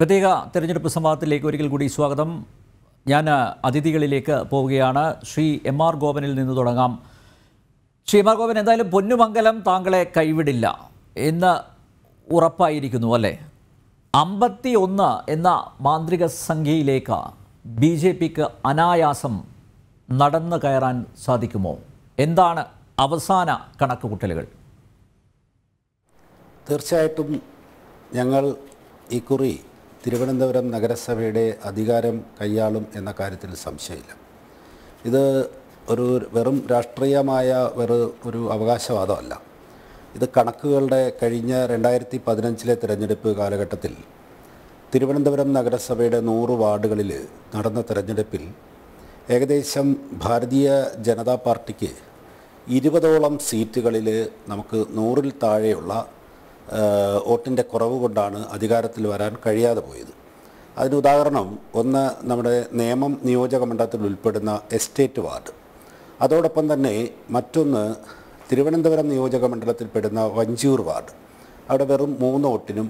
പ്രത്യേക തെരഞ്ഞെടുപ്പ് സംവാദത്തിലേക്ക് ഒരിക്കൽ കൂടി സ്വാഗതം. ഞാൻ അതിഥികളിലേക്ക് പോവുകയാണ്. ശ്രീ എം.ആർ. ഗോപനിൽ നിന്ന് തുടങ്ങാം. ശ്രീ എം.ആർ. ഗോപൻ, എന്തായാലും പൊന്നുമംഗലം താങ്കളെ കൈവിടില്ല എന്ന് ഉറപ്പായിരിക്കുന്നു അല്ലേ? 51 എന്ന മാന്ത്രിക സംഖ്യയിലേക്ക് BJPക്ക് അനായാസം നടന്നു കയറാൻ സാധിക്കുമോ? എന്താണ് അവസാന കണക്കുകൂട്ടലുകൾ? തീർച്ചയായിട്ടും ഞങ്ങൾ ഇക്കുറി തിരുവനന്തപുരം നഗരസഭയുടെ അധികാരം കൈയാളും എന്ന കാര്യത്തിൽ സംശയമില്ല. ഇത് വെറും രാഷ്ട്രീയമായ ഒരു അവകാശവാദമല്ല. ഇത് കണക്കുകളുടെ കഴിഞ്ഞ 2015 തിരഞ്ഞെടുപ്പ് കാലഘട്ടത്തിൽ തിരുവനന്തപുരം നഗരസഭയുടെ 100 വാർഡുകളിൽ നടന്ന തിരഞ്ഞെടുപ്പിൽ ഏകദേശം ഭാരതീയ ജനതാ പാർട്ടിക്ക് 20ഓളം സീറ്റുകളിൽ നമുക്ക് 100-ൽ താഴെയുള്ള വോട്ടിൻ്റെ കുറവ് കൊണ്ടാണ് അധികാരത്തിൽ വരാൻ കഴിയാതെ പോയത്. അതിന് ഉദാഹരണം ഒന്ന് നമ്മുടെ നേമം നിയോജക മണ്ഡലത്തിൽ ഉൾപ്പെടുന്ന എസ്റ്റേറ്റ് വാർഡ്, അതോടൊപ്പം തന്നെ മറ്റൊന്ന് തിരുവനന്തപുരം നിയോജക മണ്ഡലത്തിൽപ്പെടുന്ന വഞ്ചിയൂർ വാർഡ്. അവിടെ വെറും 3 വോട്ടിനും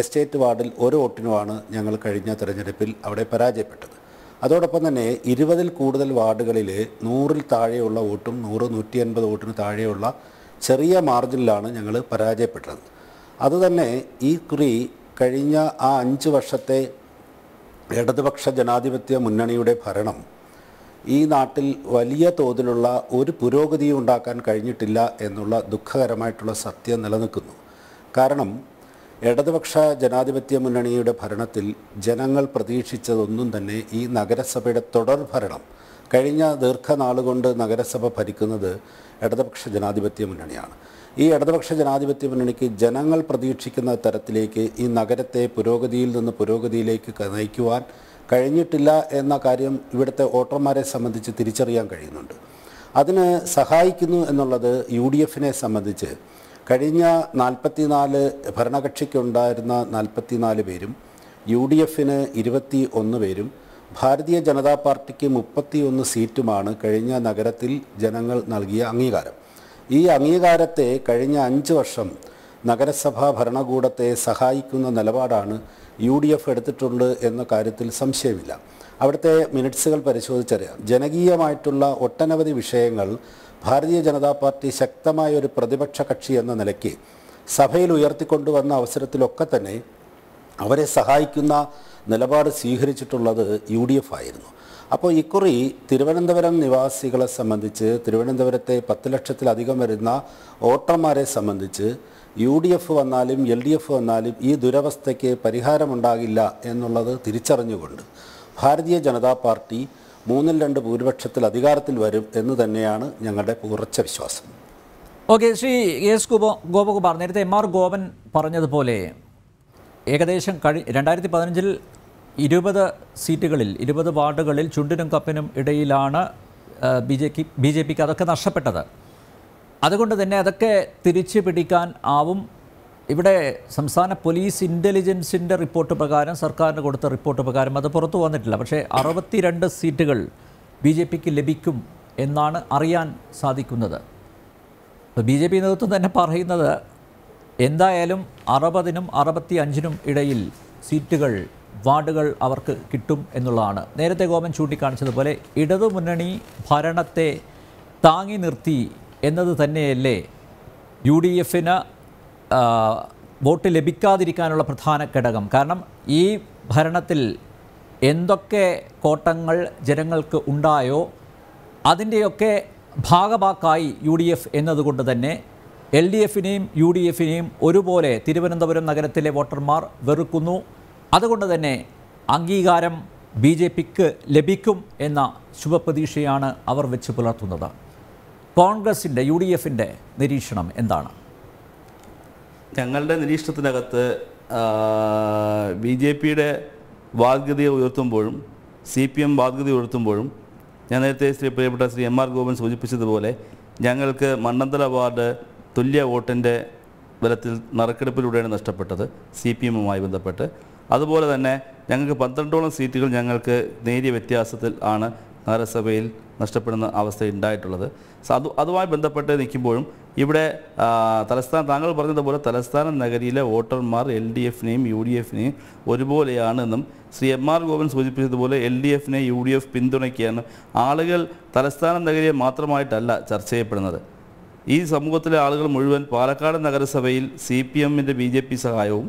എസ്റ്റേറ്റ് വാർഡിൽ 1 വോട്ടിനുമാണ് ഞങ്ങൾ കഴിഞ്ഞ തിരഞ്ഞെടുപ്പിൽ അവിടെ പരാജയപ്പെട്ടത്. അതോടൊപ്പം തന്നെ 20-ൽ കൂടുതൽ വാർഡുകളിൽ 100-ൽ താഴെയുള്ള വോട്ടും 100-150 വോട്ടിന് താഴെയുള്ള ചെറിയ മാർജിനിലാണ് ഞങ്ങൾ പരാജയപ്പെട്ടത്. അതുതന്നെ ഈ കുറി കഴിഞ്ഞ ആ 5 വർഷത്തെ ഇടതുപക്ഷ ജനാധിപത്യ മുന്നണിയുടെ ഭരണം ഈ നാട്ടിൽ വലിയ തോതിലുള്ള ഒരു പുരോഗതിയും ഉണ്ടാക്കാൻ കഴിഞ്ഞിട്ടില്ല എന്നുള്ള ദുഃഖകരമായിട്ടുള്ള സത്യം നിലനിൽക്കുന്നു. കാരണം ഇടതുപക്ഷ ജനാധിപത്യ മുന്നണിയുടെ ഭരണത്തിൽ ജനങ്ങൾ പ്രതീക്ഷിച്ചതൊന്നും തന്നെ ഈ നഗരസഭയുടെ തുടർ ഭരണം, കഴിഞ്ഞ ദീർഘനാളുകൊണ്ട് നഗരസഭ ഭരിക്കുന്നത് ഇടതുപക്ഷ ജനാധിപത്യ മുന്നണിയാണ്. ഈ ഇടതുപക്ഷ ജനാധിപത്യ മുന്നണിക്ക് ജനങ്ങൾ പ്രതീക്ഷിക്കുന്ന തരത്തിലേക്ക് ഈ നഗരത്തെ പുരോഗതിയിൽ നിന്ന് പുരോഗതിയിലേക്ക് നയിക്കുവാൻ കഴിഞ്ഞിട്ടില്ല എന്ന കാര്യം ഇവിടുത്തെ വോട്ടർമാരെ സംബന്ധിച്ച് തിരിച്ചറിയാൻ കഴിയുന്നുണ്ട്. അതിന് സഹായിക്കുന്നു എന്നുള്ളത് UDFനെ സംബന്ധിച്ച് കഴിഞ്ഞ 44 ഭരണകക്ഷിക്കുണ്ടായിരുന്ന 44 പേരും UDFന് 21 പേരും ഭാരതീയ ജനതാ പാർട്ടിക്ക് 31 സീറ്റുമാണ് കഴിഞ്ഞ നഗരത്തിൽ ജനങ്ങൾ നൽകിയ അംഗീകാരം. ഈ അംഗീകാരത്തെ കഴിഞ്ഞ 5 വർഷം നഗരസഭാ ഭരണകൂടത്തെ സഹായിക്കുന്ന നിലപാടാണ് UDF എടുത്തിട്ടുണ്ട് എന്ന കാര്യത്തിൽ സംശയമില്ല. അവിടുത്തെ മിനിറ്റ്സുകൾ പരിശോധിച്ചറിയാം. ജനകീയമായിട്ടുള്ള ഒട്ടനവധി വിഷയങ്ങൾ ഭാരതീയ ജനതാ പാർട്ടി ശക്തമായ ഒരു പ്രതിപക്ഷ കക്ഷി എന്ന നിലയ്ക്ക് സഭയിൽ ഉയർത്തിക്കൊണ്ടുവന്ന അവസരത്തിലൊക്കെ തന്നെ അവരെ സഹായിക്കുന്ന നിലപാട് സ്വീകരിച്ചിട്ടുള്ളത് UDF ആയിരുന്നു. അപ്പോൾ ഇക്കുറി തിരുവനന്തപുരം നിവാസികളെ സംബന്ധിച്ച്, തിരുവനന്തപുരത്തെ 10 ലക്ഷത്തിലധികം വരുന്ന വോട്ടർമാരെ സംബന്ധിച്ച് UDF വന്നാലും LDF വന്നാലും ഈ ദുരവസ്ഥയ്ക്ക് പരിഹാരമുണ്ടാകില്ല എന്നുള്ളത് തിരിച്ചറിഞ്ഞുകൊണ്ട് ഭാരതീയ ജനതാ പാർട്ടി 3-2 ഭൂരിപക്ഷത്തിൽ അധികാരത്തിൽ വരും എന്ന് തന്നെയാണ് ഞങ്ങളുടെ ഉറച്ച വിശ്വാസം. ഓക്കെ, ശ്രീ എസ് ഗോപകുമാർ, നേരത്തെ എം.ആർ. ഗോപൻ പറഞ്ഞതുപോലെ ഏകദേശം 2015 20 സീറ്റുകളിൽ 20 വാർഡുകളിൽ ചുണ്ടിനും കപ്പിനും ഇടയിലാണ് BJPക്ക് അതൊക്കെ നഷ്ടപ്പെട്ടത്. അതുകൊണ്ട് തന്നെ അതൊക്കെ തിരിച്ചു പിടിക്കാൻ ആവും. ഇവിടെ സംസ്ഥാന പോലീസ് ഇൻ്റലിജൻസിൻ്റെ റിപ്പോർട്ട് പ്രകാരം, സർക്കാരിന് കൊടുത്ത റിപ്പോർട്ട് പ്രകാരം അത് പുറത്തു വന്നിട്ടില്ല. പക്ഷേ 62 സീറ്റുകൾ BJPക്ക് ലഭിക്കും എന്നാണ് അറിയാൻ സാധിക്കുന്നത്. ഇപ്പോൾ BJP നേതൃത്വം തന്നെ പറയുന്നത് എന്തായാലും 60-നും 65-നും ഇടയിൽ സീറ്റുകൾ, വാർഡുകൾ അവർക്ക് കിട്ടും എന്നുള്ളതാണ്. നേരത്തെ ഗോപൻ ചൂണ്ടിക്കാണിച്ചതുപോലെ ഇടതുമുന്നണി ഭരണത്തെ താങ്ങി നിർത്തി എന്നത് തന്നെയല്ലേ UDFന് വോട്ട് ലഭിക്കാതിരിക്കാനുള്ള പ്രധാന ഘടകം? കാരണം ഈ ഭരണത്തിൽ എന്തൊക്കെ കോട്ടങ്ങൾ ജനങ്ങൾക്ക് ഉണ്ടായോ അതിൻ്റെയൊക്കെ ഭാഗഭാക്കായി UDF എന്നതുകൊണ്ട് തന്നെ LDFനെയും UDFനെയും ഒരുപോലെ തിരുവനന്തപുരം നഗരത്തിലെ വോട്ടർമാർ വെറുക്കുന്നു. അതുകൊണ്ട് തന്നെ അംഗീകാരം BJPക്ക് ലഭിക്കും എന്ന ശുഭപ്രതീക്ഷയാണ് അവർ വെച്ച് പുലർത്തുന്നത്. കോൺഗ്രസിൻ്റെ, UDFൻ്റെ നിരീക്ഷണം എന്താണ്? ഞങ്ങളുടെ നിരീക്ഷണത്തിനകത്ത് BJPയുടെ ബാധ്യതയെ ഉയർത്തുമ്പോഴും CPM ബാധ്യത ഉയർത്തുമ്പോഴും ഞാൻ നേരത്തെ പ്രിയപ്പെട്ട ശ്രീ എം.ആർ. ഗോപൻ സൂചിപ്പിച്ചതുപോലെ ഞങ്ങൾക്ക് മണ്ണന്തല വാർഡ് തുല്യ വോട്ടിൻ്റെ ബലത്തിൽ നറുക്കെടുപ്പിലൂടെയാണ് നഷ്ടപ്പെട്ടത് CPMുമായി ബന്ധപ്പെട്ട്. അതുപോലെ തന്നെ ഞങ്ങൾക്ക് 12ഓളം സീറ്റുകൾ ഞങ്ങൾക്ക് നേരിയ വ്യത്യാസത്തിൽ ആണ് നഗരസഭയിൽ നഷ്ടപ്പെടുന്ന അവസ്ഥ ഉണ്ടായിട്ടുള്ളത്. അതുമായി ബന്ധപ്പെട്ട് നിൽക്കുമ്പോഴും ഇവിടെ താങ്കൾ പറഞ്ഞതുപോലെ തലസ്ഥാന നഗരിയിലെ വോട്ടർമാർ LDFനെയും UDFനെയും ഒരുപോലെയാണെന്നും ശ്രീ MR ഗോപൻ സൂചിപ്പിച്ചതുപോലെ LDFനെ UDF പിന്തുണയ്ക്കുകയാണ്. ആളുകൾ തലസ്ഥാന നഗരിയെ മാത്രമായിട്ടല്ല ചർച്ച ചെയ്യപ്പെടുന്നത്. ഈ സമൂഹത്തിലെ ആളുകൾ മുഴുവൻ പാലക്കാട് നഗരസഭയിൽ CPMൻ്റെ BJP സഹായവും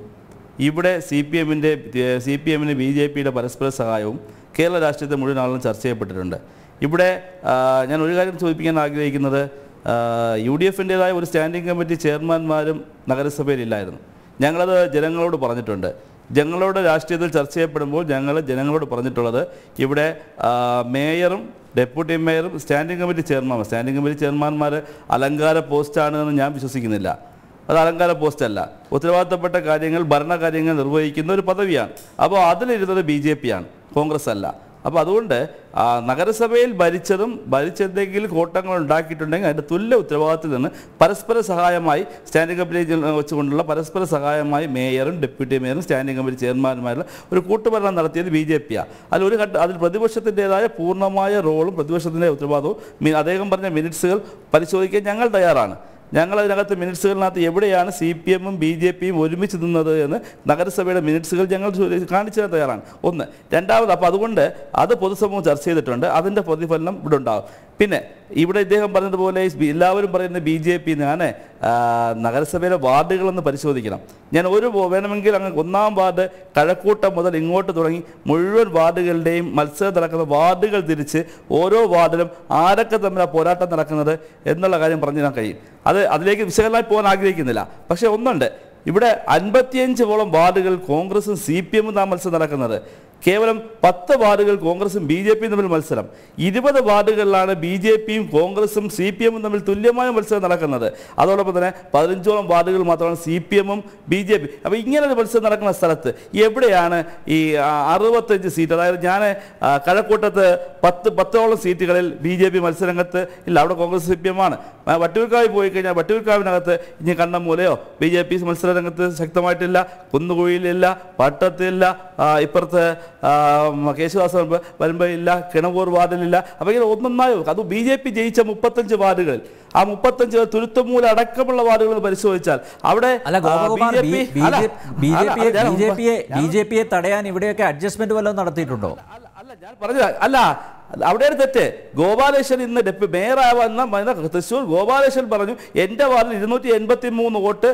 ഇവിടെ CPMന് BJPയുടെ പരസ്പര സഹായവും കേരള രാഷ്ട്രീയത്തെ മുഴുവൻ ആളുകളും ചർച്ച ചെയ്യപ്പെട്ടിട്ടുണ്ട്. ഇവിടെ ഞാൻ ഒരു കാര്യം സൂചിപ്പിക്കാൻ ആഗ്രഹിക്കുന്നത്, UDFൻ്റേതായ ഒരു സ്റ്റാൻഡിംഗ് കമ്മിറ്റി ചെയർമാൻമാരും നഗരസഭയിലില്ലായിരുന്നു. ഞങ്ങളത് ജനങ്ങളോട് പറഞ്ഞിട്ടുണ്ട്. ഞങ്ങളുടെ രാഷ്ട്രീയത്തിൽ ചർച്ച ചെയ്യപ്പെടുമ്പോൾ ഞങ്ങൾ ജനങ്ങളോട് പറഞ്ഞിട്ടുള്ളത്, ഇവിടെ മേയറും ഡെപ്യൂട്ടി മേയറും സ്റ്റാൻഡിംഗ് കമ്മിറ്റി ചെയർമാൻമാർ അലങ്കാര പോസ്റ്റാണെന്ന് ഞാൻ വിശ്വസിക്കുന്നില്ല. അത് അലങ്കാര പോസ്റ്റല്ല. ഉത്തരവാദിത്തപ്പെട്ട കാര്യങ്ങൾ, ഭരണകാര്യങ്ങൾ നിർവഹിക്കുന്ന ഒരു പദവിയാണ്. അപ്പോൾ അതിലിരുന്നത് BJP ആണ്, കോൺഗ്രസ് അല്ല. അപ്പോൾ അതുകൊണ്ട് നഗരസഭയിൽ ഭരിച്ചെന്തെങ്കിലും കോട്ടങ്ങൾ ഉണ്ടാക്കിയിട്ടുണ്ടെങ്കിൽ അതിൻ്റെ തുല്യ ഉത്തരവാദിത്തത്തിൽ നിന്ന് പരസ്പര സഹായമായി സ്റ്റാൻഡിംഗ് കമ്മിറ്റി വെച്ചുകൊണ്ടുള്ള പരസ്പര സഹായമായി മേയറും ഡെപ്യൂട്ടി മേയറും സ്റ്റാൻഡിംഗ് കമ്മിറ്റി ചെയർമാൻമാരുള്ള ഒരു കൂട്ടുഭരണം നടത്തിയത് BJPയാണ്. അതിൽ പ്രതിപക്ഷത്തിൻ്റെതായ പൂർണ്ണമായ റോളും പ്രതിപക്ഷത്തിൻ്റെ ഉത്തരവാദിത്തവും അദ്ദേഹം പറഞ്ഞ മിനിറ്റ്സുകൾ പരിശോധിക്കാൻ ഞങ്ങൾ തയ്യാറാണ്. ഞങ്ങളതിനകത്ത് മിനിറ്റ്സുകളിനകത്ത് എവിടെയാണ് CPMും BJPയും ഒരുമിച്ച് നിന്നത് എന്ന് നഗരസഭയുടെ മിനിറ്റ്സുകൾ ഞങ്ങൾ കാണിച്ചു തരാൻ തയ്യാറാണ്. ഒന്ന്. രണ്ടാമത്, അപ്പോൾ അതുകൊണ്ട് അത് പൊതുസമൂഹം ചർച്ച ചെയ്തിട്ടുണ്ട്. അതിൻ്റെ പ്രതിഫലനം ഇവിടെ ഉണ്ടാകും. പിന്നെ ഇവിടെ ഇദ്ദേഹം പറഞ്ഞതുപോലെ എല്ലാവരും പറയുന്ന BJP ഞാൻ നഗരസഭയിലെ വാർഡുകളൊന്ന് പരിശോധിക്കണം. ഞാൻ വേണമെങ്കിൽ അങ്ങ് 1-ാം വാർഡ് കഴക്കൂട്ടം മുതൽ ഇങ്ങോട്ട് തുടങ്ങി മുഴുവൻ വാർഡുകളുടെയും മത്സരം നടക്കുന്ന വാർഡുകൾ തിരിച്ച് ഓരോ വാർഡിലും ആരൊക്കെ തമ്മിലാണ് പോരാട്ടം നടക്കുന്നത് എന്നുള്ള കാര്യം പറഞ്ഞു തരാൻ കഴിയും. അതിലേക്ക് വിശകലനമായി പോകാൻ ആഗ്രഹിക്കുന്നില്ല. പക്ഷേ ഒന്നുണ്ട്, ഇവിടെ 55ഓളം വാർഡുകൾ കോൺഗ്രസും CPMും തമ്മിൽ മത്സരം നടക്കുന്നത്. കേവലം 10 വാർഡുകൾ കോൺഗ്രസും BJPയും തമ്മിൽ മത്സരം. 20 വാർഡുകളിലാണ് BJPയും കോൺഗ്രസും CPMും തമ്മിൽ തുല്യമായ മത്സരം നടക്കുന്നത്. അതോടൊപ്പം തന്നെ 15ഓളം വാർഡുകൾ മാത്രമാണ് CPMും BJP. അപ്പോൾ ഇങ്ങനൊരു മത്സരം നടക്കുന്ന സ്ഥലത്ത് എവിടെയാണ് ഈ 65 സീറ്റ്, അതായത് ഞാൻ കഴക്കൂട്ടത്ത് 10ഓളം സീറ്റുകളിൽ BJP മത്സരരംഗത്ത് ഇല്ല, അവിടെ കോൺഗ്രസ് CPM ആണ്. വട്ടിയൂർക്കാവിൽ പോയി കഴിഞ്ഞാൽ വട്ടിയൂർക്കാവിനകത്ത് ഇനി കണ്ണമ്മൂലയോ BJP മത്സരരംഗത്ത് ശക്തമായിട്ടില്ല, കുന്നുകുഴിയിലില്ല, പട്ടത്തിലില്ല, ഇപ്പുറത്ത് കേശവദാസൻ വരുമ്പോൾ ഇല്ല, കിണവൂർ വാർഡിലില്ല. അപ്പോൾ ഇങ്ങനെ ഒന്നൊന്നായോ അത് BJP ജയിച്ച 35 വാർഡുകൾ, ആ 35 തുരുത്തമൂല അടക്കമുള്ള വാർഡുകൾ പരിശോധിച്ചാൽ അവിടെ BJPയെ തടയാൻ ഇവിടെയൊക്കെ അഡ്ജസ്റ്റ്മെന്റ് വല്ലതും നടത്തിയിട്ടുണ്ടോ? അല്ല, ഞാൻ പറഞ്ഞത് അല്ല, അവിടെയാണ് തെറ്റ്. ഗോപാലേശ്വരൻ ഇന്ന് മേയറാവുന്ന തൃശ്ശൂർ ഗോപാലേശ്വരൻ പറഞ്ഞു എൻ്റെ വാർഡിൽ 283 വോട്ട്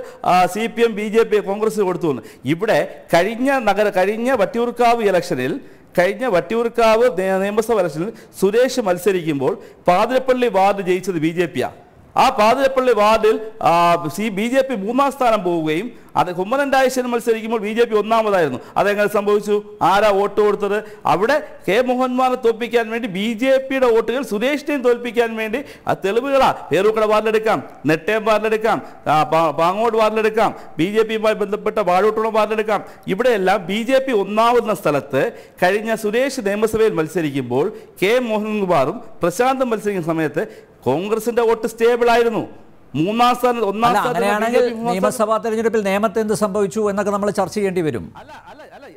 CPM BJP കോൺഗ്രസ് കൊടുത്തു എന്ന്. ഇവിടെ കഴിഞ്ഞ വട്ടിയൂർക്കാവ് ഇലക്ഷനിൽ നിയമസഭ ഇലക്ഷനിൽ സുരേഷ് മത്സരിക്കുമ്പോൾ പാതിരപ്പള്ളി വാർഡ് ജയിച്ചത് BJPയാണ്. ആ പാതിരപ്പള്ളി വാർഡിൽ BJP 3-ാം സ്ഥാനം പോവുകയും അത് കുമ്മനന്റായശ്ശേരി മത്സരിക്കുമ്പോൾ BJP 1-ാമതായിരുന്നു. അതെങ്ങനെ സംഭവിച്ചു? ആരാ വോട്ട് കൊടുത്തത്? അവിടെ K മോഹൻമാനെ തോൽപ്പിക്കാൻ വേണ്ടി BJPയുടെ വോട്ടുകൾ സുരേഷിനെയും തോൽപ്പിക്കാൻ വേണ്ടി ആ തെളിവുകളാണ്. പേരൂക്കട വാർഡിലെടുക്കാം, നെട്ടയം വാർഡിലെടുക്കാം, പാങ്ങോട് വാർഡിലെടുക്കാം, BJPയുമായി ബന്ധപ്പെട്ട വാഴൂട്ടുളം വാർഡിലെടുക്കാം. ഇവിടെയെല്ലാം BJP 1-ാവുന്ന സ്ഥലത്ത് കഴിഞ്ഞ സുരേഷ് നിയമസഭയിൽ മത്സരിക്കുമ്പോൾ K മോഹൻകുമാറും പ്രശാന്തും മത്സരിക്കുന്ന സമയത്ത് കോൺഗ്രസിന്റെ വോട്ട് സ്റ്റേബിൾ ആയിരുന്നു. 1-ാം സ്ഥാനം നിയമസഭാ തെരഞ്ഞെടുപ്പിൽ നിയമത്തെ എന്ത് സംഭവിച്ചു എന്നൊക്കെ നമ്മൾ ചർച്ച ചെയ്യേണ്ടി വരും.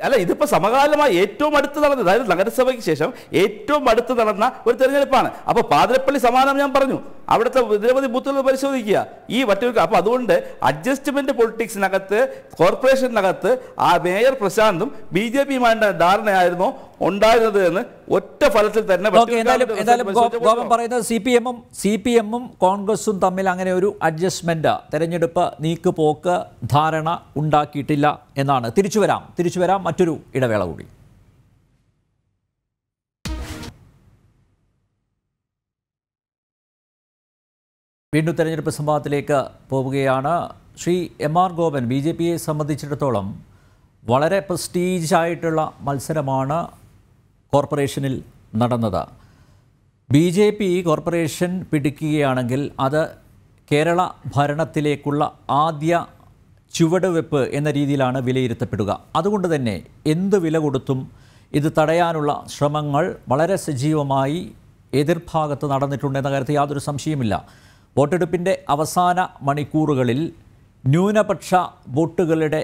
അല്ല, ഇതിപ്പോ സമകാലമായി ഏറ്റവും അടുത്ത് നടന്നത്, അതായത് നഗരസഭയ്ക്ക് ശേഷം ഏറ്റവും അടുത്ത് നടന്ന ഒരു തെരഞ്ഞെടുപ്പാണ്. അപ്പോൾ പാതിരപ്പള്ളി സമാനം ഞാൻ പറഞ്ഞു, അവിടുത്തെ നിരവധി ബൂത്തുകൾ പരിശോധിക്കുക ഈ വട്ടിയൂർക്കാവ്. അപ്പോൾ അതുകൊണ്ട് അഡ്ജസ്റ്റ്മെന്റ് പൊളിറ്റിക്സിനകത്ത് കോർപ്പറേഷനകത്ത് ആ മേയർ പ്രശാന്തും BJPയുമായിട്ട് ധാരണയായിരുന്നോ ഉണ്ടായിരുന്നത് എന്ന് ഒറ്റ ഫലത്തിൽ തന്നെ ഗോപൻ പറയുന്നത് CPMും കോൺഗ്രസും തമ്മിൽ അങ്ങനെ ഒരു അഡ്ജസ്റ്റ്മെന്റ്, തെരഞ്ഞെടുപ്പ് നീക്കുപോക്ക് ധാരണ ഉണ്ടാക്കിയിട്ടില്ല എന്നാണ്. തിരിച്ചു വരാം മറ്റൊരു ഇടവേള കൂടി. വീണ്ടും തെരഞ്ഞെടുപ്പ് സംഭവത്തിലേക്ക് പോവുകയാണ്. ശ്രീ MR ഗോപൻ, BJPയെ സംബന്ധിച്ചിടത്തോളം വളരെ പ്രസ്റ്റീജായിട്ടുള്ള മത്സരമാണ് കോർപ്പറേഷനിൽ നടന്നത്. BJP കോർപ്പറേഷൻ പിടിക്കുകയാണെങ്കിൽ അത് കേരള ഭരണത്തിലേക്കുള്ള ആദ്യ ചുവടുവെപ്പ് എന്ന രീതിയിലാണ് വിലയിരുത്തപ്പെടുക. അതുകൊണ്ട് തന്നെ എന്ത് വില കൊടുത്തും ഇത് തടയാനുള്ള ശ്രമങ്ങൾ വളരെ സജീവമായി എതിർഭാഗത്ത് നടന്നിട്ടുണ്ടെന്ന കാര്യത്തിൽ യാതൊരു സംശയമില്ല. വോട്ടെടുപ്പിൻ്റെ അവസാന മണിക്കൂറുകളിൽ ന്യൂനപക്ഷ വോട്ടുകളുടെ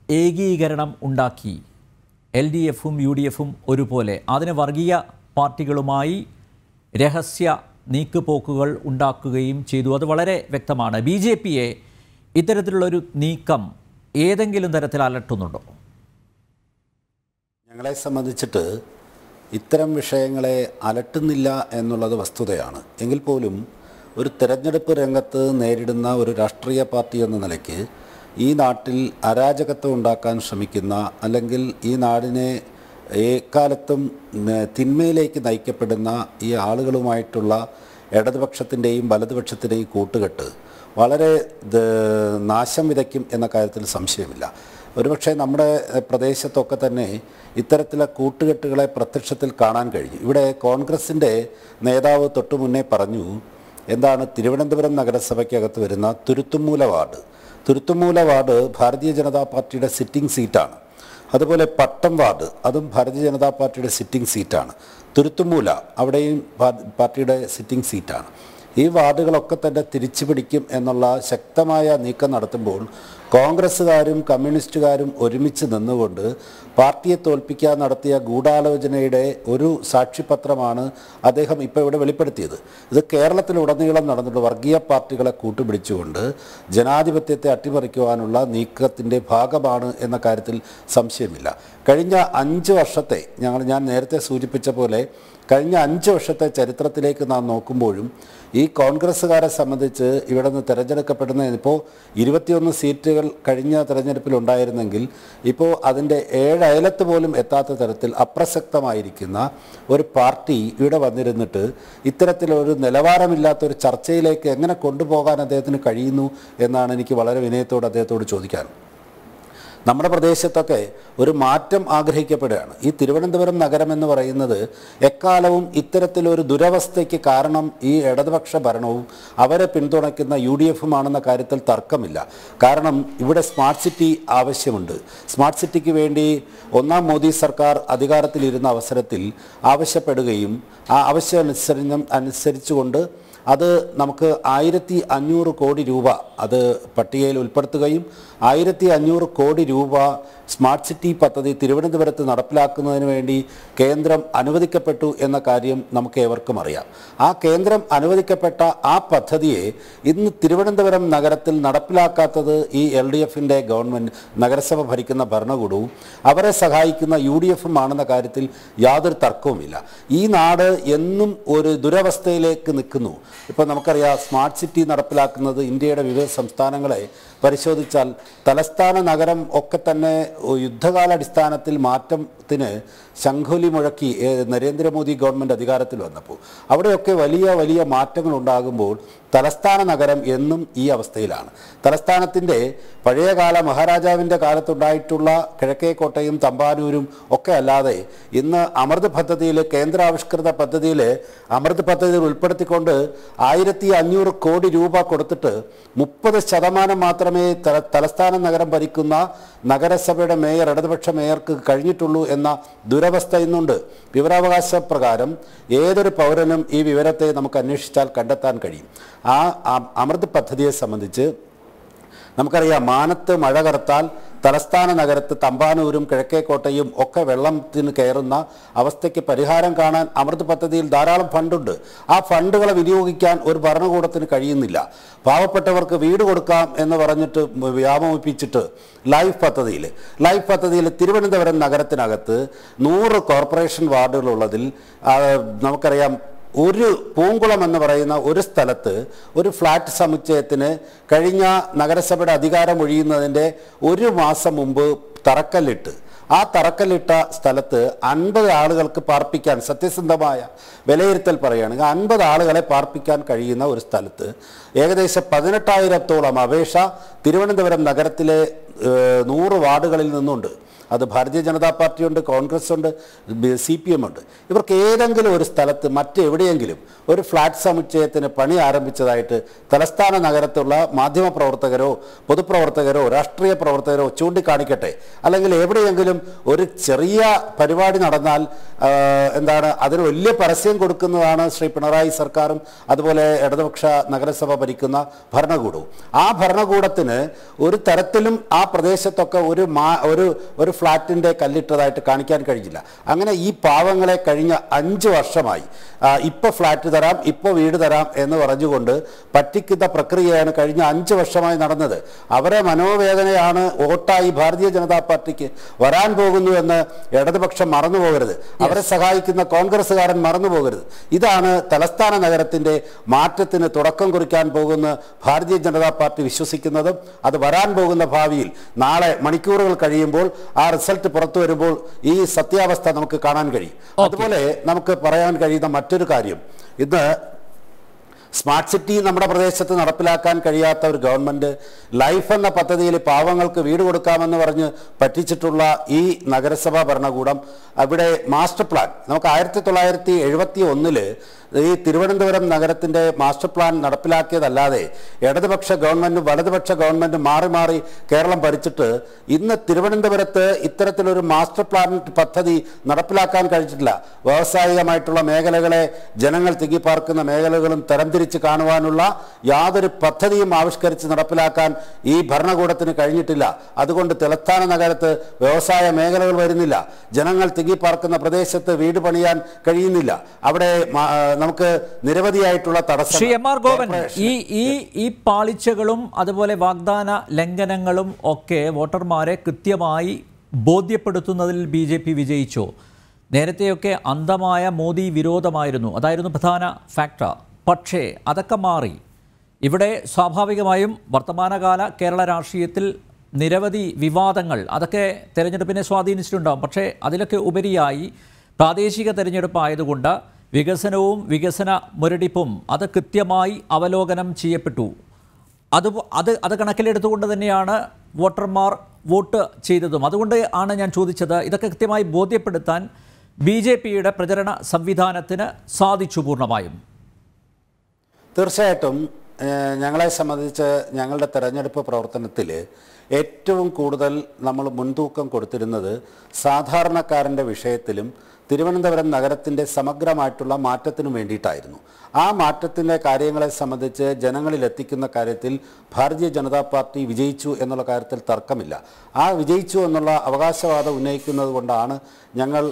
ഏകീകരണം ഉണ്ടാക്കി LDFും UDFും ഒരുപോലെ അതിന് വർഗീയ പാർട്ടികളുമായി രഹസ്യ നീക്കുപോക്കുകൾ ഉണ്ടാക്കുകയും ചെയ്തു. അത് വളരെ വ്യക്തമാണ്. BJPയെ ഇത്തരത്തിലുള്ളൊരു നീക്കം ഏതെങ്കിലും തരത്തിൽ അലട്ടുന്നുണ്ടോ? ഞങ്ങളെ സംബന്ധിച്ചിട്ട് ഇത്തരം വിഷയങ്ങളെ അലട്ടുന്നില്ല എന്നുള്ളത് വസ്തുതയാണ്. എങ്കിൽ പോലും ഒരു തെരഞ്ഞെടുപ്പ് രംഗത്ത് നേരിടുന്ന ഒരു രാഷ്ട്രീയ പാർട്ടി എന്ന നിലയ്ക്ക് ഈ നാട്ടിൽ അരാജകത്വം ഉണ്ടാക്കാൻ ശ്രമിക്കുന്ന, അല്ലെങ്കിൽ ഈ നാടിനെ എക്കാലത്തും തിന്മയിലേക്ക് നയിക്കപ്പെടുന്ന ഈ ആളുകളുമായിട്ടുള്ള ഇടതുപക്ഷത്തിൻ്റെയും വലതുപക്ഷത്തിൻ്റെയും കൂട്ടുകെട്ട് വളരെ നാശം വിതയ്ക്കും എന്ന കാര്യത്തിൽ സംശയമില്ല. ഒരുപക്ഷെ നമ്മുടെ പ്രദേശത്തൊക്കെ തന്നെ ഇത്തരത്തിലുള്ള കൂട്ടുകെട്ടുകളെ പ്രത്യക്ഷത്തിൽ കാണാൻ കഴിഞ്ഞു. ഇവിടെ കോൺഗ്രസിൻ്റെ നേതാവ് തൊട്ടു മുന്നേ പറഞ്ഞു, എന്താണ് തിരുവനന്തപുരം നഗരസഭയ്ക്കകത്ത് വരുന്ന തുരുത്തുമൂല വാർഡ്. തുരുത്തുമൂല വാർഡ് ഭാരതീയ ജനതാ പാർട്ടിയുടെ സിറ്റിംഗ് സീറ്റാണ്. അതുപോലെ പട്ടം വാർഡ്, അതും ഭാരതീയ ജനതാ പാർട്ടിയുടെ സിറ്റിംഗ് സീറ്റാണ്. തുരുത്തുമൂല അവിടെയും പാർട്ടിയുടെ സിറ്റിംഗ് സീറ്റാണ്. ഈ വാർഡുകളൊക്കെ തന്നെ തിരിച്ചു പിടിക്കും എന്നുള്ള ശക്തമായ നീക്കം നടത്തുമ്പോൾ കോൺഗ്രസ്സുകാരും കമ്മ്യൂണിസ്റ്റുകാരും ഒരുമിച്ച് നിന്നുകൊണ്ട് പാർട്ടിയെ തോൽപ്പിക്കാൻ നടത്തിയ ഗൂഢാലോചനയുടെ ഒരു സാക്ഷ്യപത്രമാണ് അദ്ദേഹം ഇപ്പോൾ ഇവിടെ വെളിപ്പെടുത്തിയത്. ഇത് കേരളത്തിലുടനീളം നടന്നിട്ട് വർഗീയ പാർട്ടികളെ കൂട്ടുപിടിച്ചുകൊണ്ട് ജനാധിപത്യത്തെ അട്ടിമറിക്കുവാനുള്ള നീക്കത്തിൻ്റെ ഭാഗമാണ് എന്ന കാര്യത്തിൽ സംശയമില്ല. കഴിഞ്ഞ 5 വർഷത്തെ ഞാൻ നേരത്തെ സൂചിപ്പിച്ച പോലെ കഴിഞ്ഞ 5 വർഷത്തെ ചരിത്രത്തിലേക്ക് നാം നോക്കുമ്പോഴും ഈ കോൺഗ്രസ്സുകാരെ സംബന്ധിച്ച് ഇവിടെ നിന്ന് തിരഞ്ഞെടുക്കപ്പെടുന്ന ഇപ്പോൾ 21 സീറ്റുകൾ കഴിഞ്ഞ തിരഞ്ഞെടുപ്പിലുണ്ടായിരുന്നെങ്കിൽ ഇപ്പോൾ അതിൻ്റെ 7 അയലത്ത് പോലും എത്താത്ത തരത്തിൽ അപ്രസക്തമായിരിക്കുന്ന ഒരു പാർട്ടി ഇവിടെ വന്നിരുന്നിട്ട് ഇത്തരത്തിലൊരു നിലവാരമില്ലാത്തൊരു ചർച്ചയിലേക്ക് എങ്ങനെ കൊണ്ടുപോകാൻ അദ്ദേഹത്തിന് കഴിയുന്നു എന്നാണ് എനിക്ക് വളരെ വിനയത്തോട് അദ്ദേഹത്തോട് ചോദിക്കാൻ. നമ്മുടെ പ്രദേശത്തൊക്കെ ഒരു മാറ്റം ആഗ്രഹിക്കപ്പെടുകയാണ്. ഈ തിരുവനന്തപുരം നഗരം എന്ന് പറയുന്നത് എക്കാലവും ഇത്തരത്തിലൊരു ദുരവസ്ഥയ്ക്ക് കാരണം ഈ ഇടതുപക്ഷ ഭരണവും അവരെ പിന്തുണയ്ക്കുന്ന UDFുമാണെന്ന കാര്യത്തിൽ തർക്കമില്ല. കാരണം ഇവിടെ സ്മാർട്ട് സിറ്റി ആവശ്യമുണ്ട്. സ്മാർട്ട് സിറ്റിക്ക് വേണ്ടി 1ാം മോദി സർക്കാർ അധികാരത്തിലിരുന്ന അവസരത്തിൽ ആവശ്യപ്പെടുകയും ആ ആവശ്യം അനുസരിച്ചുകൊണ്ട് അത് നമുക്ക് 1500 കോടി രൂപ അത് പട്ടികയിൽ ഉൾപ്പെടുത്തുകയും 1500 കോടി രൂപ സ്മാർട്ട് സിറ്റി പദ്ധതി തിരുവനന്തപുരത്ത് നടപ്പിലാക്കുന്നതിന് വേണ്ടി കേന്ദ്രം അനുവദിക്കപ്പെട്ടു എന്ന കാര്യം നമുക്ക് ഏവർക്കും അറിയാം. ആ കേന്ദ്രം അനുവദിക്കപ്പെട്ട ആ പദ്ധതിയെ ഇന്ന് തിരുവനന്തപുരം നഗരത്തിൽ നടപ്പിലാക്കാത്തത് ഈ LDFിൻ്റെ ഗവൺമെൻറ്, നഗരസഭ ഭരിക്കുന്ന ഭരണകൂടവും അവരെ സഹായിക്കുന്ന UDFുമാണെന്ന കാര്യത്തിൽ യാതൊരു തർക്കവുമില്ല. ഈ നാട് എന്നും ഒരു ദുരവസ്ഥയിലേക്ക് നിൽക്കുന്നു. ഇപ്പോൾ നമുക്കറിയാം, സ്മാർട്ട് സിറ്റി നടപ്പിലാക്കുന്നത് ഇന്ത്യയുടെ വിവിധ സംസ്ഥാനങ്ങളെ പരിശോധിച്ചാൽ തലസ്ഥാന നഗരം ഒക്കെ തന്നെ യുദ്ധകാലാടിസ്ഥാനത്തിൽ മാറ്റത്തിന് ശംഖുലി മുഴക്കി നരേന്ദ്രമോദി ഗവൺമെൻറ് അധികാരത്തിൽ വന്നപ്പോൾ അവിടെയൊക്കെ വലിയ വലിയ മാറ്റങ്ങൾ ഉണ്ടാകുമ്പോൾ തലസ്ഥാന നഗരം എന്നും ഈ അവസ്ഥയിലാണ്. തലസ്ഥാനത്തിൻ്റെ പഴയകാല മഹാരാജാവിൻ്റെ കാലത്തുണ്ടായിട്ടുള്ള കിഴക്കേക്കോട്ടയും തമ്പാനൂരും ഒക്കെ അല്ലാതെ ഇന്ന് അമൃത് പദ്ധതിയിൽ, കേന്ദ്രാവിഷ്കൃത പദ്ധതിയിൽ അമൃത് പദ്ധതിയിൽ ഉൾപ്പെടുത്തിക്കൊണ്ട് 1500 കോടി രൂപ കൊടുത്തിട്ട് 30% മാത്രമേ തലസ്ഥാന നഗരം ഭരിക്കുന്ന നഗരസഭയുടെ മേയർ, ഇടതുപക്ഷ മേയർക്ക് കഴിഞ്ഞിട്ടുള്ളൂ എന്ന ദുരവസ്ഥ ഇന്നുണ്ട്. വിവരാവകാശ പ്രകാരം ഏതൊരു പൗരനും ഈ വിവരത്തെ നമുക്ക് അന്വേഷിച്ചാൽ കണ്ടെത്താൻ കഴിയും. ആ അമൃത് പദ്ധതിയെ സംബന്ധിച്ച് നമുക്കറിയാം, മാനത്ത് മഴ കറുത്താൽ തലസ്ഥാന നഗരത്ത് തമ്പാനൂരും കിഴക്കേക്കോട്ടയും ഒക്കെ വെള്ളത്തിന് കയറുന്ന അവസ്ഥയ്ക്ക് പരിഹാരം കാണാൻ അമൃത് പദ്ധതിയിൽ ധാരാളം ഫണ്ടുണ്ട്. ആ ഫണ്ടുകളെ വിനിയോഗിക്കാൻ ഒരു ഭരണകൂടത്തിന് കഴിയുന്നില്ല. പാവപ്പെട്ടവർക്ക് വീട് കൊടുക്കാം എന്ന് പറഞ്ഞിട്ട് വ്യാമോഹിപ്പിച്ചിട്ട് ലൈഫ് പദ്ധതിയിൽ തിരുവനന്തപുരം നഗരത്തിനകത്ത് 100 കോർപ്പറേഷൻ വാർഡുകളുള്ളതിൽ നമുക്കറിയാം, ഒരു പൂങ്കുളം എന്ന് പറയുന്ന ഒരു സ്ഥലത്ത് ഒരു ഫ്ലാറ്റ് സമുച്ചയത്തിന് കഴിഞ്ഞ നഗരസഭയുടെ അധികാരം ഒഴിയുന്നതിൻ്റെ 1 മാസം മുമ്പ് തറക്കല്ലിട്ട്, ആ തറക്കല്ലിട്ട സ്ഥലത്ത് 50 ആളുകൾക്ക് പാർപ്പിക്കാൻ, സത്യസന്ധമായ വിലയിരുത്തൽ പറയുകയാണെങ്കിൽ 50 ആളുകളെ പാർപ്പിക്കാൻ കഴിയുന്ന ഒരു സ്ഥലത്ത് ഏകദേശം 18,000-ഓളം അപേക്ഷ തിരുവനന്തപുരം നഗരത്തിലെ 100 വാർഡുകളിൽ നിന്നുണ്ട്. അത് ഭാരതീയ ജനതാ പാർട്ടിയുണ്ട്, കോൺഗ്രസ് ഉണ്ട്, CPM ഉണ്ട്. ഇവർക്ക് ഏതെങ്കിലും ഒരു സ്ഥലത്ത് മറ്റെവിടെയെങ്കിലും ഒരു ഫ്ലാറ്റ് സമുച്ചയത്തിന് പണി ആരംഭിച്ചതായിട്ട് തലസ്ഥാന നഗരത്തുള്ള മാധ്യമപ്രവർത്തകരോ പൊതുപ്രവർത്തകരോ രാഷ്ട്രീയ പ്രവർത്തകരോ ചൂണ്ടിക്കാണിക്കട്ടെ. അല്ലെങ്കിൽ എവിടെയെങ്കിലും ഒരു ചെറിയ പരിപാടി നടന്നാൽ അതിന് വലിയ പരസ്യം കൊടുക്കുന്നതാണ് ശ്രീ പിണറായി സർക്കാരും അതുപോലെ ഇടതുപക്ഷ നഗരസഭ ഭരിക്കുന്ന ഭരണകൂടവും. ആ ഭരണകൂടത്തിന് ഒരു തരത്തിലും ആ പ്രദേശത്തൊക്കെ ഒരു ഫ്ലാറ്റിൻ്റെ കല്ലിട്ടതായിട്ട് കാണിക്കാൻ കഴിഞ്ഞില്ല. അങ്ങനെ ഈ പാവങ്ങളെ കഴിഞ്ഞ 5 വർഷമായി ഇപ്പോൾ ഫ്ലാറ്റ് തരാം, ഇപ്പോൾ വീട് തരാം എന്ന് പറഞ്ഞുകൊണ്ട് പറ്റിക്കുന്ന പ്രക്രിയയാണ് കഴിഞ്ഞ 5 വർഷമായി നടന്നത്. അവരെ മനോവേദനയാണ് വോട്ടായി ഭാരതീയ ജനതാ പാർട്ടിക്ക് വരാൻ പോകുന്നു എന്ന് ഇടതുപക്ഷം മറന്നു പോകരുത്. അവരെ സഹായിക്കുന്ന കോൺഗ്രസ്സുകാരൻ മറന്നു പോകരുത്. ഇതാണ് തലസ്ഥാന നഗരത്തിൻ്റെ മാറ്റത്തിന് തുടക്കം കുറിക്കാൻ പോകുന്ന ഭാരതീയ ജനതാ പാർട്ടി വിശ്വസിക്കുന്നതും അത് വരാൻ പോകുന്ന ഭാവിയിൽ നാളെ മണിക്കൂറുകൾ കഴിയുമ്പോൾ ആ റിസൾട്ട് പുറത്തു വരുമ്പോൾ ഈ സത്യാവസ്ഥ നമുക്ക് കാണാൻ കഴിയും. അതുപോലെ നമുക്ക് പറയാൻ കഴിയുന്ന മറ്റൊരു കാര്യം, ഇന്ന് സ്മാർട്ട് സിറ്റി നമ്മുടെ പ്രദേശത്ത് നടപ്പിലാക്കാൻ കഴിയാത്ത ഒരു ഗവൺമെൻറ് ലൈഫ് എന്ന പദ്ധതിയിൽ പാവങ്ങൾക്ക് വീട് കൊടുക്കാമെന്ന് പറഞ്ഞ് പറ്റിച്ചിട്ടുള്ള ഈ നഗരസഭാ ഭരണകൂടം അവിടെ മാസ്റ്റർ പ്ലാൻ നമുക്ക് 1971 ഈ തിരുവനന്തപുരം നഗരത്തിൻ്റെ മാസ്റ്റർ പ്ലാൻ നടപ്പിലാക്കിയതല്ലാതെ ഇടതുപക്ഷ ഗവൺമെൻറ്റും വലതുപക്ഷ ഗവൺമെൻറ്റും മാറി മാറി കേരളം ഭരിച്ചിട്ട് ഇന്ന് തിരുവനന്തപുരത്ത് ഇത്തരത്തിലൊരു മാസ്റ്റർ പ്ലാൻ പദ്ധതി നടപ്പിലാക്കാൻ കഴിഞ്ഞിട്ടില്ല. വ്യാവസായികമായിട്ടുള്ള മേഖലകളെ ജനങ്ങൾ തിങ്ങിപ്പാർക്കുന്ന മേഖലകളും തരംതിരിച്ച് കാണുവാനുള്ള യാതൊരു പദ്ധതിയും ആവിഷ്കരിച്ച് നടപ്പിലാക്കാൻ ഈ ഭരണകൂടത്തിന് കഴിഞ്ഞിട്ടില്ല. അതുകൊണ്ട് തലസ്ഥാന നഗരത്ത് വ്യവസായ മേഖലകൾ വരുന്നില്ല, ജനങ്ങൾ തിങ്ങിപ്പാർക്കുന്ന പ്രദേശത്ത് വീട് പണിയാൻ കഴിയുന്നില്ല. അവിടെ നമുക്ക് നിരവധിയായിട്ടുള്ള തടസ്സം. ശ്രീ എം ആർ ഗോപൻ, ഈ പാളിച്ചകളും അതുപോലെ വാഗ്ദാന ലംഘനങ്ങളും ഒക്കെ വോട്ടർമാരെ കൃത്യമായി ബോധ്യപ്പെടുത്തുന്നതിൽ BJP വിജയിച്ചു. നേരത്തെയൊക്കെ അന്ധമായ മോദി വിരോധമായിരുന്നു, അതായിരുന്നു പ്രധാന ഫാക്ടർ. പക്ഷേ അതൊക്കെ മാറി. ഇവിടെ സ്വാഭാവികമായും വർത്തമാനകാല കേരള രാഷ്ട്രീയത്തിൽ നിരവധി വിവാദങ്ങൾ അതൊക്കെ തെരഞ്ഞെടുപ്പിനെ സ്വാധീനിച്ചിട്ടുണ്ടാകും. പക്ഷേ അതിലൊക്കെ ഉപരിയായി പ്രാദേശിക തെരഞ്ഞെടുപ്പായതുകൊണ്ട് വികസനവും വികസന മുരടിപ്പും അത് കൃത്യമായി അവലോകനം ചെയ്യപ്പെട്ടു. അത് കണക്കിലെടുത്തുകൊണ്ട് തന്നെയാണ് വോട്ടർമാർ വോട്ട് ചെയ്തതും. അതുകൊണ്ട് ആണ് ഞാൻ ചോദിച്ചത്, ഇതൊക്കെ കൃത്യമായി ബോധ്യപ്പെടുത്താൻ BJPയുടെ പ്രചരണ സംവിധാനത്തിന് സാധിച്ചു പൂർണ്ണമായും? തീർച്ചയായിട്ടും ഞങ്ങളെ സംബന്ധിച്ച് ഞങ്ങളുടെ തെരഞ്ഞെടുപ്പ് പ്രവർത്തനത്തിൽ ഏറ്റവും കൂടുതൽ നമ്മൾ മുൻതൂക്കം കൊടുത്തിരുന്നത് സാധാരണക്കാരൻ്റെ വിഷയത്തിലും തിരുവനന്തപുരം നഗരത്തിൻ്റെ സമഗ്രമായിട്ടുള്ള മാറ്റത്തിനു വേണ്ടിയിട്ടായിരുന്നു. ആ മാറ്റത്തിൻ്റെ കാര്യങ്ങളെ സംബന്ധിച്ച് ജനങ്ങളിലെത്തിക്കുന്ന കാര്യത്തിൽ ഭാരതീയ ജനതാ പാർട്ടി വിജയിച്ചു എന്നുള്ള കാര്യത്തിൽ തർക്കമില്ല. ആ വിജയിച്ചു എന്നുള്ള അവകാശവാദം ഉന്നയിക്കുന്നത് കൊണ്ടാണ് ഞങ്ങൾ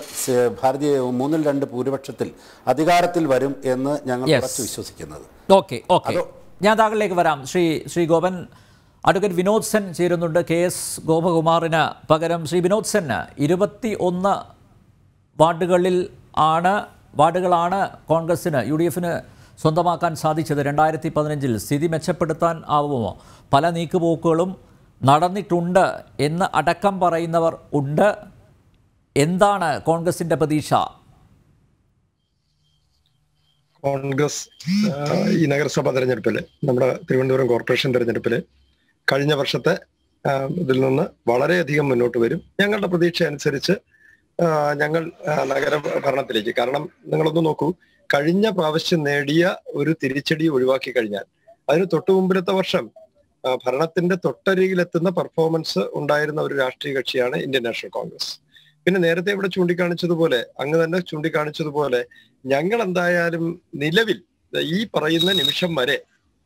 ഭാരതീയ 3-2 ഭൂരിപക്ഷത്തിൽ അധികാരത്തിൽ വരും എന്ന് ഞങ്ങൾ ഉറച്ചു വിശ്വസിക്കുന്നത്. ഓക്കെ, ഞാൻ താങ്കളിലേക്ക് വരാം. ശ്രീ ഗോപൻ, അഡ്വക്കേറ്റ് വിനോദ് സെൻ ചേരുന്നുണ്ട് KS ഗോപകുമാറിന് പകരം. ശ്രീ വിനോദ് സെൻ, 21 വാർഡുകളാണ് കോൺഗ്രസിന് UDFന് സ്വന്തമാക്കാൻ സാധിച്ചത് 2015-ൽ. സ്ഥിതി മെച്ചപ്പെടുത്താൻ ആവുമോ? പല നീക്കുപോക്കുകളും നടന്നിട്ടുണ്ട് എന്ന് അടക്കം പറയുന്നവർ ഉണ്ട്. എന്താണ് കോൺഗ്രസിൻ്റെ പ്രതീക്ഷ? കോൺഗ്രസ് ഈ നഗരസഭാ തെരഞ്ഞെടുപ്പിൽ, നമ്മുടെ തിരുവനന്തപുരം കോർപ്പറേഷൻ തെരഞ്ഞെടുപ്പിൽ കഴിഞ്ഞ വർഷത്തെ ഇതിൽ നിന്ന് വളരെയധികം മുന്നോട്ട് വരും. ഞങ്ങളുടെ പ്രതീക്ഷ അനുസരിച്ച് ഞങ്ങൾ നഗരഭരണത്തിലേക്ക്, കാരണം നിങ്ങളൊന്ന് നോക്കൂ, കഴിഞ്ഞ പ്രാവശ്യം നേടിയ ഒരു തിരിച്ചടി ഒഴിവാക്കി കഴിഞ്ഞാൽ അതിന് തൊട്ടു മുമ്പിലത്തെ വർഷം ഭരണത്തിന്റെ തൊട്ടരികിലെത്തുന്ന പെർഫോമൻസ് ഉണ്ടായിരുന്ന ഒരു രാഷ്ട്രീയ കക്ഷിയാണ് ഇന്ത്യൻ നാഷണൽ കോൺഗ്രസ്. പിന്നെ നേരത്തെ ഇവിടെ ചൂണ്ടിക്കാണിച്ചതുപോലെ, അങ്ങ് തന്നെ ചൂണ്ടിക്കാണിച്ചതുപോലെ, ഞങ്ങൾ എന്തായാലും നിലവിൽ ഈ പറയുന്ന നിമിഷം വരെ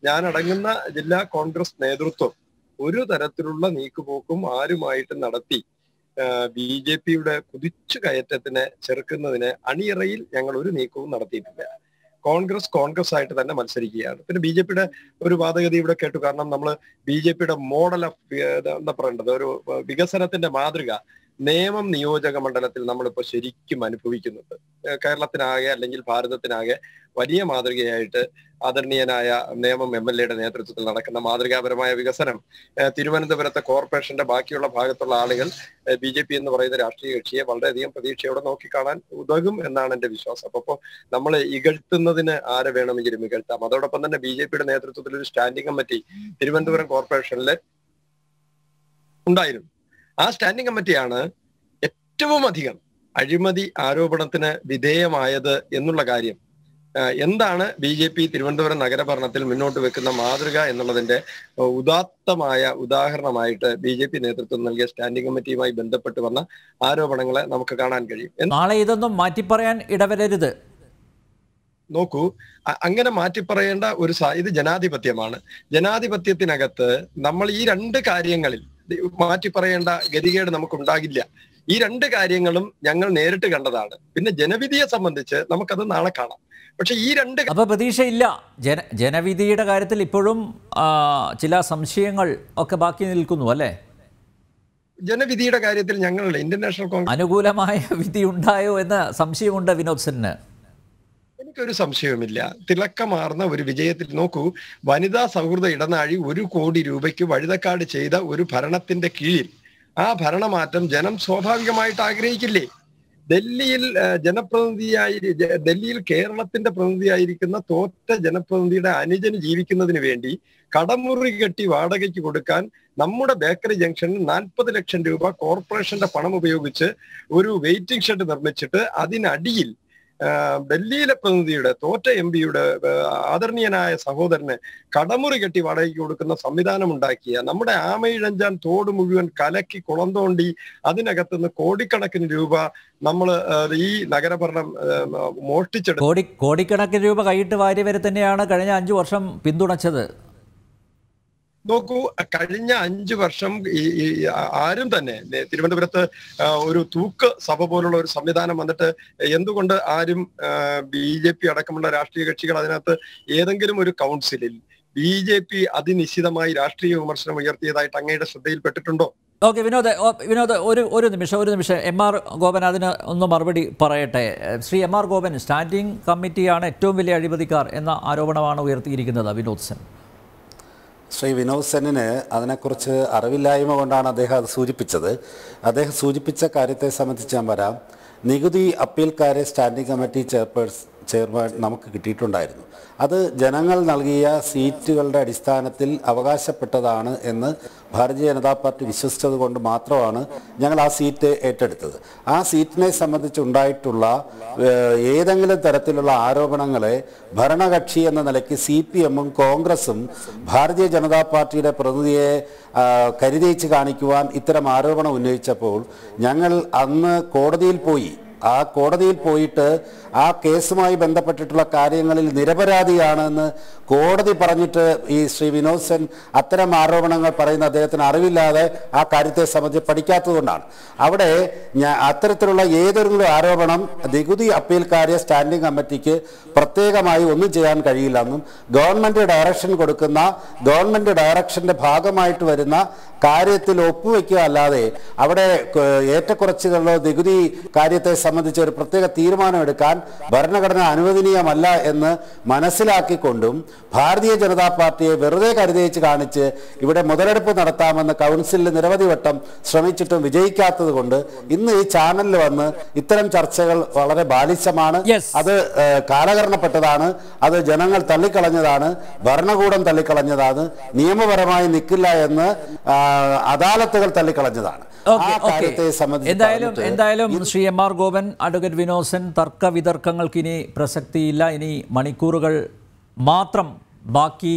ഞാനടങ്ങുന്ന ജില്ലാ കോൺഗ്രസ് നേതൃത്വം ഒരു തരത്തിലുള്ള നീക്കുപോക്കും ആരുമായിട്ട് നടത്തി BJPയുടെ കുതിച്ചു കയറ്റത്തിനെ ചെറുക്കുന്നതിന് അണിയറയിൽ ഞങ്ങൾ ഒരു നീക്കവും നടത്തിയിട്ടില്ല. കോൺഗ്രസ് ആയിട്ട് തന്നെ മത്സരിക്കുകയാണ്. പിന്നെ BJPയുടെ ഒരു വാദഗതി ഇവിടെ കേട്ടു. കാരണം നമ്മൾ BJPയുടെ മോഡൽ ഓഫ് എന്താ പറയേണ്ടത്, ഒരു വികസനത്തിന്റെ മാതൃക നേമം നിയോജക മണ്ഡലത്തിൽ നമ്മളിപ്പോൾ ശരിക്കും അനുഭവിക്കുന്നുണ്ട്. കേരളത്തിനാകെ അല്ലെങ്കിൽ ഭാരതത്തിനാകെ വലിയ മാതൃകയായിട്ട് ആദരണീയനായ നേമം MLAയുടെ നേതൃത്വത്തിൽ നടക്കുന്ന മാതൃകാപരമായ വികസനം തിരുവനന്തപുരത്തെ കോർപ്പറേഷന്റെ ബാക്കിയുള്ള ഭാഗത്തുള്ള ആളുകൾ BJP എന്ന് പറയുന്ന രാഷ്ട്രീയ കക്ഷിയെ വളരെയധികം പ്രതീക്ഷയോടെ നോക്കിക്കാണാൻ ഉതകും എന്നാണ് എന്റെ വിശ്വാസം. അപ്പോൾ നമ്മൾ ഇകഴ്ത്തുന്നതിന് ആരെ വേണമെങ്കിലും ഇകഴ്ത്താം. അതോടൊപ്പം തന്നെ BJPയുടെ നേതൃത്വത്തിൽ ഒരു സ്റ്റാൻഡിംഗ് കമ്മിറ്റി തിരുവനന്തപുരം കോർപ്പറേഷനിൽ ഉണ്ടായിരുന്നു. ആ സ്റ്റാൻഡിംഗ് കമ്മിറ്റിയാണ് ഏറ്റവും അധികം അഴിമതി ആരോപണത്തിന് വിധേയമായത് എന്നുള്ള കാര്യം. എന്താണ് BJP തിരുവനന്തപുരം നഗരഭരണത്തിൽ മുന്നോട്ട് വെക്കുന്ന മാതൃക എന്നുള്ളതിന്റെ ഉദാത്തമായ ഉദാഹരണമായിട്ട് BJP നേതൃത്വം നൽകിയ സ്റ്റാൻഡിംഗ് കമ്മിറ്റിയുമായി ബന്ധപ്പെട്ട് വന്ന ആരോപണങ്ങളെ നമുക്ക് കാണാൻ കഴിയും. നാളെ ഇതൊന്നും മാറ്റിപ്പറയാൻ ഇടവരരുത്. നോക്കൂ, അങ്ങനെ മാറ്റിപ്പറയേണ്ട ഒരു ഇത് ജനാധിപത്യമാണ്. ജനാധിപത്യത്തിനകത്ത് നമ്മൾ ഈ രണ്ട് കാര്യങ്ങളിൽ മാറ്റിപ്പറയേണ്ട ഗതികേട് നമുക്കുണ്ടാകില്ല. ഈ രണ്ട് കാര്യങ്ങളും ഞങ്ങൾ നേരിട്ട് കണ്ടതാണ്. പിന്നെ ജനവിധിയെ സംബന്ധിച്ച് നമുക്കത് നാളെ കാണാം. പക്ഷെ ഈ രണ്ട് അപ്പോൾ പ്രതീക്ഷയില്ല. ജനവിധിയുടെ കാര്യത്തിൽ ഇപ്പോഴും ചില സംശയങ്ങൾ ഒക്കെ ബാക്കി നിൽക്കുന്നു അല്ലേ? ജനവിധിയുടെ കാര്യത്തിൽ ഞങ്ങളുടെ ഇന്ത്യൻ നാഷണൽ കോൺഗ്രസ് അനുകൂലമായ വിധി ഉണ്ടായോ എന്ന സംശയമുണ്ട് വിനോദ് സെന്നിന്. എനിക്കൊരു സംശയവുമില്ല. തിളക്കമാർന്ന ഒരു വിജയത്തിൽ നോക്കൂ, വനിതാ സൗഹൃദ ഇടനാഴി 1 കോടി രൂപയ്ക്ക് വഴുതക്കാട് ചെയ്ത ഒരു ഭരണത്തിന്റെ കീഴിൽ ആ ഭരണമാറ്റം ജനം സ്വാഭാവികമായിട്ട് ആഗ്രഹിക്കില്ലേ? ഡൽഹിയിൽ ഡൽഹിയിൽ കേരളത്തിന്റെ പ്രതിനിധിയായിരിക്കുന്ന തോറ്റ ജനപ്രതിനിധിയുടെ അനുജന് ജീവിക്കുന്നതിന് വേണ്ടി കടമുറി കെട്ടി വാടകയ്ക്ക് കൊടുക്കാൻ നമ്മുടെ ബേക്കറി ജംഗ്ഷനിൽ 40 ലക്ഷം രൂപ കോർപ്പറേഷന്റെ പണം ഉപയോഗിച്ച് ഒരു വെയിറ്റിംഗ് ഷെഡ് നിർമ്മിച്ചിട്ട് അതിനടിയിൽ ഡൽഹിയിലെ പ്രതിനിധിയുടെ തോറ്റ MP-യുടെ ആദരണീയനായ സഹോദരന് കടമുറി കെട്ടി വാടകയ്ക്ക് കൊടുക്കുന്ന സംവിധാനം ഉണ്ടാക്കിയ നമ്മുടെ ആമയിഴഞ്ചാൻ തോട് മുഴുവൻ കലക്കി കുളം തോണ്ടി അതിനകത്തുനിന്ന് കോടിക്കണക്കിന് രൂപ നമ്മൾ ഈ നഗരഭരണം മോഷ്ടിച്ചെടുത്തു. കോടിക്കണക്കിന് രൂപ കൈയിട്ട് വാരിയവരെ തന്നെയാണ് കഴിഞ്ഞ 5 വർഷം പിന്തുണച്ചത്. നോക്കൂ, കഴിഞ്ഞ 5 വർഷം ആരും തന്നെ തിരുവനന്തപുരത്ത് ഒരു തൂക്ക് സഭ പോലുള്ള ഒരു സംവിധാനം വന്നിട്ട് എന്തുകൊണ്ട് ആരും BJP അടക്കമുള്ള രാഷ്ട്രീയ കക്ഷികൾ അതിനകത്ത് ഏതെങ്കിലും ഒരു കൗൺസിലിൽ BJP അതിനിശ്ചിതമായി രാഷ്ട്രീയ വിമർശനം ഉയർത്തിയതായിട്ട് അങ്ങയുടെ ശ്രദ്ധയിൽപ്പെട്ടിട്ടുണ്ടോ? ഓക്കെ വിനോദ് ഒരു നിമിഷം MR ഗോപൻ അതിന് ഒന്ന് മറുപടി പറയട്ടെ. ശ്രീ MR ഗോപൻ, സ്റ്റാൻഡിംഗ് കമ്മിറ്റിയാണ് ഏറ്റവും വലിയ അഴിമതിക്കാർ എന്ന ആരോപണമാണ് ഉയർത്തിയിരിക്കുന്നത് വിനോദ് സെൻ. ശ്രീ വിനോദ് സെന്നിന് അതിനെക്കുറിച്ച് അറിവില്ലായ്മ കൊണ്ടാണ് അദ്ദേഹം അത് സൂചിപ്പിച്ചത്. അദ്ദേഹം സൂചിപ്പിച്ച കാര്യത്തെ സംബന്ധിച്ച് ഞാൻ വരാം. നികുതി അപ്പീൽക്കാരെ സ്റ്റാൻഡിംഗ് കമ്മിറ്റി ചെയർമാൻ നമുക്ക് കിട്ടിയിട്ടുണ്ടായിരുന്നു. അത് ജനങ്ങൾ നൽകിയ സീറ്റുകളുടെ അടിസ്ഥാനത്തിൽ അവകാശപ്പെട്ടതാണ് എന്ന് ഭാരതീയ ജനതാ പാർട്ടി വിശ്വസിച്ചത് കൊണ്ട് മാത്രമാണ് ഞങ്ങൾ ആ സീറ്റ് ഏറ്റെടുത്തത്. ആ സീറ്റിനെ സംബന്ധിച്ചുണ്ടായിട്ടുള്ള ഏതെങ്കിലും തരത്തിലുള്ള ആരോപണങ്ങളെ ഭരണകക്ഷി എന്ന നിലയ്ക്ക് CPM-ഉം കോൺഗ്രസും ഭാരതീയ ജനതാ പാർട്ടിയുടെ പ്രതിനിധിയെ കരുതേച്ച് കാണിക്കുവാൻ ഇത്തരം ആരോപണം ഉന്നയിച്ചപ്പോൾ ഞങ്ങൾ അന്ന് കോടതിയിൽ പോയി. ആ കോടതിയിൽ പോയിട്ട് ആ കേസുമായി ബന്ധപ്പെട്ടിട്ടുള്ള കാര്യങ്ങളിൽ നിരപരാധിയാണെന്ന് കോടതി പറഞ്ഞിട്ട് ഈ ശ്രീ വിനോദ് സെൻ അത്തരം ആരോപണങ്ങൾ പറയുന്ന അദ്ദേഹത്തിന് അറിവില്ലാതെ ആ കാര്യത്തെ സംബന്ധിച്ച് പഠിക്കാത്തതുകൊണ്ടാണ്. അവിടെ അത്തരത്തിലുള്ള ഏതെങ്കിലും ആരോപണം നികുതി അപ്പീൽക്കാരെ സ്റ്റാൻഡിംഗ് കമ്മിറ്റിക്ക് പ്രത്യേകമായി ഒന്നും ചെയ്യാൻ കഴിയില്ലെന്നും ഗവൺമെൻറ് ഡയറക്ഷൻ കൊടുക്കുന്ന ഗവൺമെൻറ് ഡയറക്ഷൻ്റെ ഭാഗമായിട്ട് വരുന്ന കാര്യത്തിൽ ഒപ്പുവെക്കുക അല്ലാതെ അവിടെ ഏറ്റക്കുറച്ചുകളോ നികുതി കാര്യത്തെ സംബന്ധിച്ച് ഒരു പ്രത്യേക തീരുമാനം എടുക്കാൻ ഭരണഘടന അനുവദനീയമല്ല എന്ന് മനസ്സിലാക്കിക്കൊണ്ടും ഭാരതീയ ജനതാ പാർട്ടിയെ വെറുതെ കരുതേച്ച് കാണിച്ച് ഇവിടെ മുതലെടുപ്പ് നടത്താമെന്ന് കൗൺസിലിൽ നിരവധി വട്ടം ശ്രമിച്ചിട്ടും വിജയിക്കാത്തത് കൊണ്ട് ഇന്ന് ഈ ചാനലിൽ വന്ന് ഇത്തരം ചർച്ചകൾ വളരെ ബാലിശമാണ്. അത് കാലഹരണപ്പെട്ടതാണ്. അത് ജനങ്ങൾ തള്ളിക്കളഞ്ഞതാണ്. ഭരണകൂടം തള്ളിക്കളഞ്ഞതാണ്. നിയമപരമായി നിൽക്കില്ല എന്ന് അദാലത്തുകൾ തള്ളിക്കളഞ്ഞതാണ്. എന്തായാലും ശ്രീ MR ഗോപൻ, അഡ്വക്കേറ്റ് വിനോദ് സെൻ, തർക്ക വിതർക്കങ്ങൾക്ക് ഇനി പ്രസക്തിയില്ല. ഇനി മണിക്കൂറുകൾ മാത്രം ബാക്കി.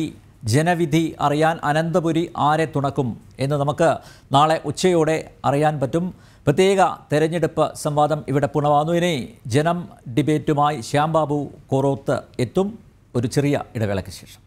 ജനവിധി അറിയാൻ അനന്തപുരി ആരെ തുണക്കും എന്ന് നമുക്ക് നാളെ ഉച്ചയോടെ അറിയാൻ പറ്റും. പ്രത്യേക തെരഞ്ഞെടുപ്പ് സംവാദം ഇവിടെ പുണവാന്നു. ഇനി ജനം ഡിബേറ്റുമായി ശ്യാംബാബു കോറോത്ത് എത്തും ഒരു ചെറിയ ഇടവേളയ്ക്ക് ശേഷം.